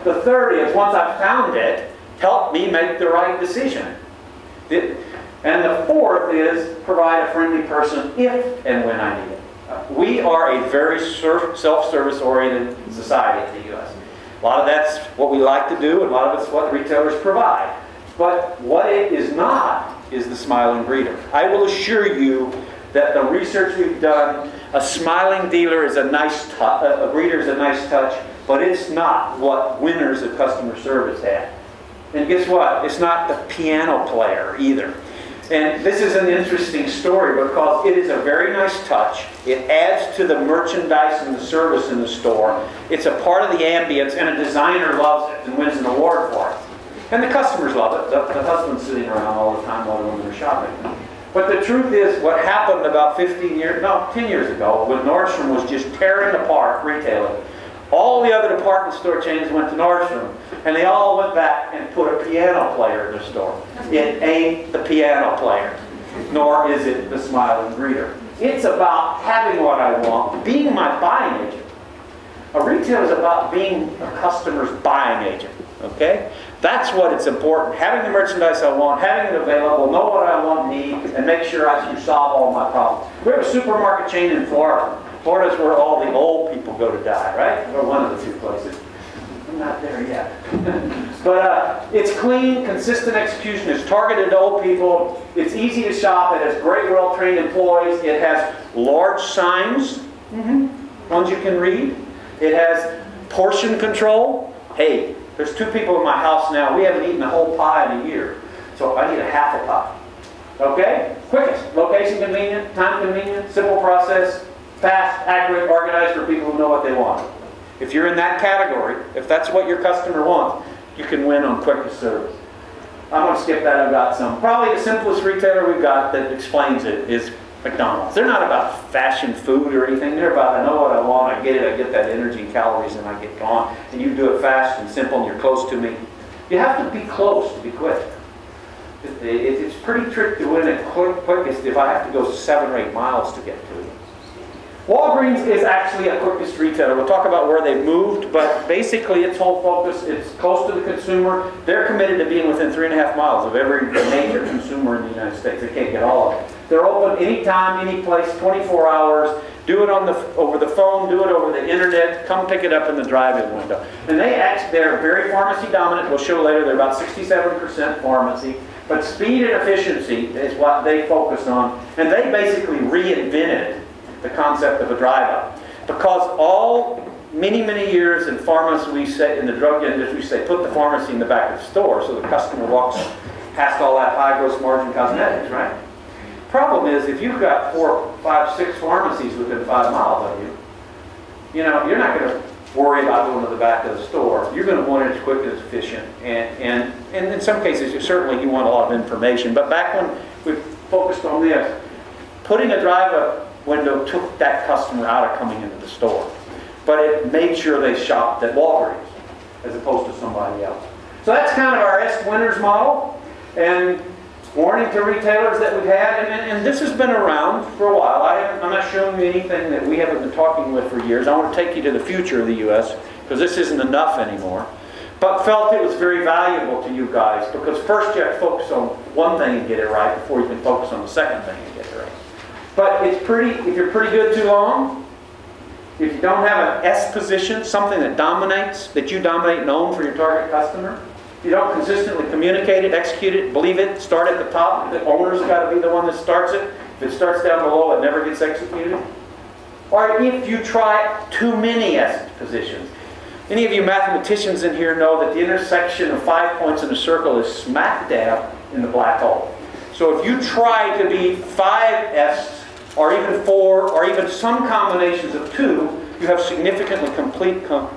The third is, once I've found it, help me make the right decision. And the fourth is, provide a friendly person if and when I need it. We are a very self-service oriented society in the U.S. A lot of that's what we like to do, and a lot of it's what retailers provide. But what it is not is the smiling greeter. I will assure you that the research we've done, a smiling dealer is a nice touch, a greeter is a nice touch, but it's not what winners of customer service have. And guess what? It's not the piano player either. And this is an interesting story because it is a very nice touch. It adds to the merchandise and the service in the store. It's a part of the ambience, and a designer loves it and wins an award for it. And the customers love it. The husband's sitting around all the time while the women are shopping. But the truth is, what happened about 10 years ago, when Nordstrom was just tearing apart retailing, all the other department store chains went to Nordstrom, and they all went back and put a piano player in the store. It ain't the piano player, nor is it the smiling greeter. It's about having what I want, being my buying agent. A retailer is about being a customer's buying agent, okay? That's what it's important. Having the merchandise I want, having it available, know what I want, need, and make sure I can solve all my problems. We have a supermarket chain in Florida. Florida's where all the old people go to die, right? Or one of the two places. I'm not there yet. But it's clean, consistent execution. It's targeted to old people. It's easy to shop. It has great, well-trained employees. It has large signs, ones you can read. It has portion control. Hey, there's 2 people in my house now. We haven't eaten a whole pie in a year. So I need a half a pie. Okay? Quickest. Location convenient, time convenient, simple process, fast, accurate, organized for people who know what they want. If you're in that category, if that's what your customer wants, you can win on quickest service. I'm going to skip that. I've got some. Probably the simplest retailer we've got that explains it is McDonald's. They're not about fashion food or anything. They're about, I know what I want, I get it, I get that energy and calories, and I get gone. And you do it fast and simple, and you're close to me. You have to be close to be quick. It's pretty tricky to win at quickest if I have to go 7 or 8 miles to get to you. Walgreens is actually a quickest retailer. We'll talk about where they've moved, but basically its whole focus is close to the consumer. They're committed to being within 3.5 miles of every major consumer in the United States. They can't get all of it. They're open anytime, any place, 24 hours. Do it over the phone, do it over the internet, come pick it up in the drive-in window. And they're very pharmacy dominant. We'll show later they're about 67% pharmacy. But speed and efficiency is what they focus on. And they basically reinvented the concept of a drive-up. Because many years in pharmacy, we say, in the drug industry, we say, put the pharmacy in the back of the store so the customer walks past all that high gross margin cosmetics, right? Problem is, if you've got 4, 5, 6 pharmacies within 5 miles of you, you're not going to worry about going to the back of the store. You're going to want it as quick and as efficient. And in some cases, certainly you want a lot of information. But back when we focused on this, putting a drive-up window took that customer out of coming into the store. But it made sure they shopped at Walgreens as opposed to somebody else. So that's kind of our EST winners model. And warning to retailers that we've had, and this has been around for a while. I'm not showing you anything that we haven't been talking with for years. I want to take you to the future of the U.S. because this isn't enough anymore. But felt it was very valuable to you guys because first you have to focus on one thing and get it right before you can focus on the second thing and get it right. But if you're pretty good too long, if you don't have an S position, something that dominates, that you dominate and own for your target customer, if you don't consistently communicate it, execute it, believe it, start at the top, the owner's got to be the one that starts it. If it starts down below, it never gets executed. Or if you try too many S positions. Any of you mathematicians in here know that the intersection of 5 points in a circle is smack dab in the black hole. So if you try to be 5S, or even 4, or even some combinations of 2, you have significantly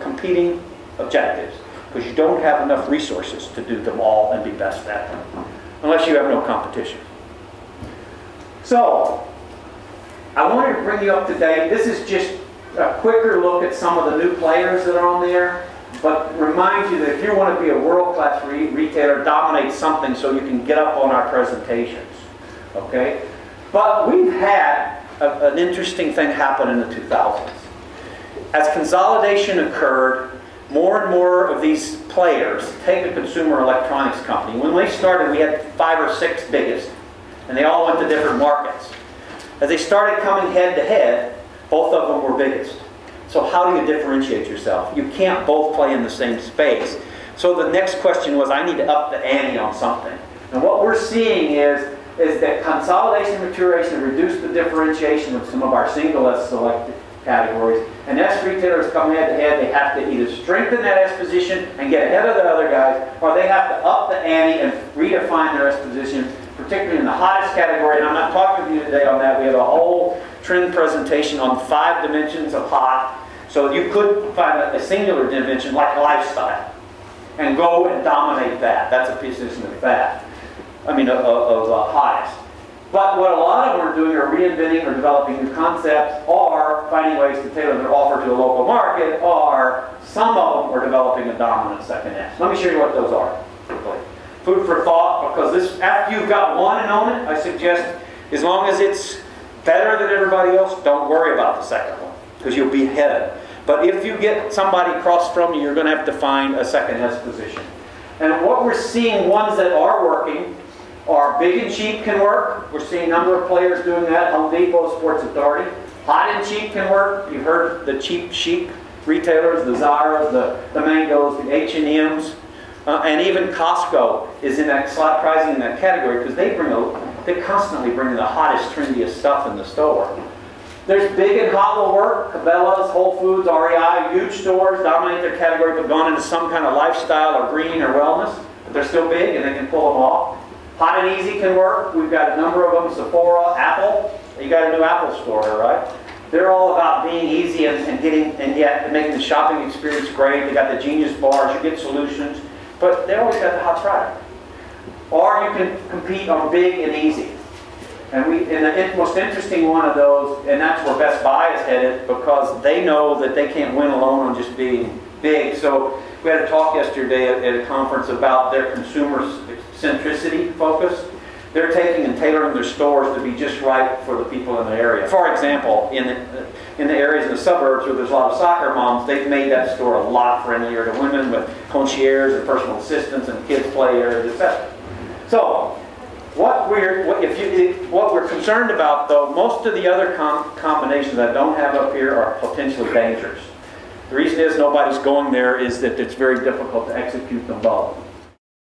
competing objectives because you don't have enough resources to do them all and be best at them, unless you have no competition. So, I wanted to bring you up to date. This is just a quicker look at some of the new players that are on there, but remind you that if you want to be a world-class retailer, dominate something so you can get up on our presentations, okay? But we've had an interesting thing happen in the 2000s. As consolidation occurred, more and more of these players, take a consumer electronics company. When we started, we had 5 or 6 biggest, and they all went to different markets. As they started coming head to head, both of them were biggest. So how do you differentiate yourself? You can't both play in the same space. So the next question was, I need to up the ante on something. And what we're seeing is that consolidation, maturation, reduce the differentiation of some of our single S selected categories. And S retailers come head to head, they have to either strengthen that S position and get ahead of the other guys, or they have to up the ante and redefine their S position, particularly in the hottest category. And I'm not talking to you today on that. We have a whole trend presentation on 5 dimensions of hot. So you could find a singular dimension like lifestyle and go and dominate that. That's a position of that. I mean, of hottest. But what a lot of them are doing are reinventing or developing new concepts, or finding ways to tailor their offer to a local market, or some of them are developing a dominant second S. Let me show you what those are quickly. Food for thought, because this, after you've got one and own it, I suggest, as long as it's better than everybody else, don't worry about the second one, because you'll be ahead. But if you get somebody across from you, you're going to have to find a second S position. And what we're seeing, ones that are working, are big and cheap can work. We're seeing a number of players doing that. Home Depot, Sports Authority. Hot and cheap can work. You've heard the cheap chic retailers, the Zara's, the Mangos, the H&M's, and even Costco is in that slot pricing in that category, because they constantly bring the hottest, trendiest stuff in the store. There's big and hot will work. Cabela's, Whole Foods, REI, huge stores dominate their category, but gone into some kind of lifestyle or green or wellness. But they're still big and they can pull them off. Hot and easy can work. We've got a number of them. Sephora, Apple. You got a new Apple store here, right? They're all about being easy and yet making the shopping experience great. They got the Genius bars. You get solutions, but they always got the hot product. Or you can compete on big and easy. And the most interesting one of those, and that's where Best Buy is headed, because they know that they can't win alone on just being big. So we had a talk yesterday at a conference about their consumer centricity focus. They're taking and tailoring their stores to be just right for the people in the area. For example, in the areas in the suburbs where there's a lot of soccer moms, they've made that store a lot friendlier to women with concierge and personal assistants and kids play areas, etc. So what we're concerned about, though, most of the other combinations I don't have up here are potentially dangerous. The reason is nobody's going there is that it's very difficult to execute them both.